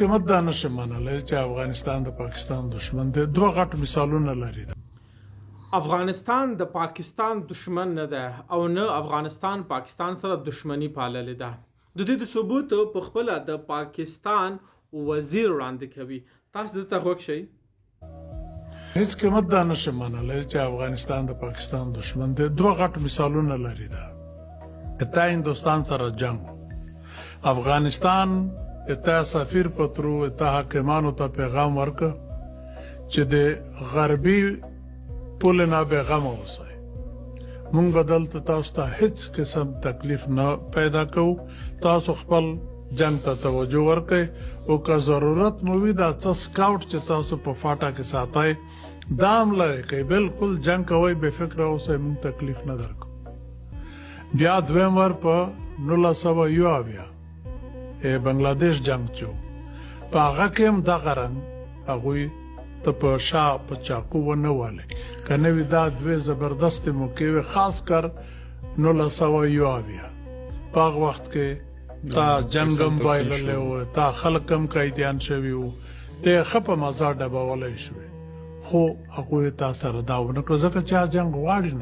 قیمت دا نشي منلی چې افغانستان د پاکستان دشمن دی. دوه غټ مثالونه لري. افغانستان د پاکستان دشمن نه ده او نه افغانستان پاکستان سره دشمنی پاللې ده. د دې د ثبوت په خپل د پاکستان وزیر وړاندې کوي. تاسو دته غوښ شئ. هیڅ قیمت دا نشي منلی چې افغانستان د پاکستان دشمن دی. دوه غټ مثالونه لري. اتا هندوستان سره جنگ، افغانستان اتا سفیر پترو اتا حاکمانو ته پیغام ورک چې د غربي پول نه بیغم اوسئ. مونږ بدل ته تاسو ته هیڅ قسم تکلیف نه پیدا کوو. تاسو خپل جنگ ته توجه ورکړئ او که ضرورت مو وي دا څه سکاوټ چې تاسو په فاټا کې ساتئ دا هم لرې کوئ. بالکل جنگ کوئ، بې فکره اوسئ، مونږ تکلیف نه درکو. بیا دویم ور په 1971 بنگلادیش جنگ چو په هغه کې هم دغه رنګ هغوی ته په شا په چاقو ونه والی که نه وي دا دوې زبردستې موقعې وې، خاص کر 1971 په هغه وخت کې تا جنګ هم بایللی و، تا خلک هم قیدیان شوي وو، ته یې ښه په مزه ډبولی شوې، خو هغوی تا سره دا ونه کړه ځکه چې جنګ غواړي نه.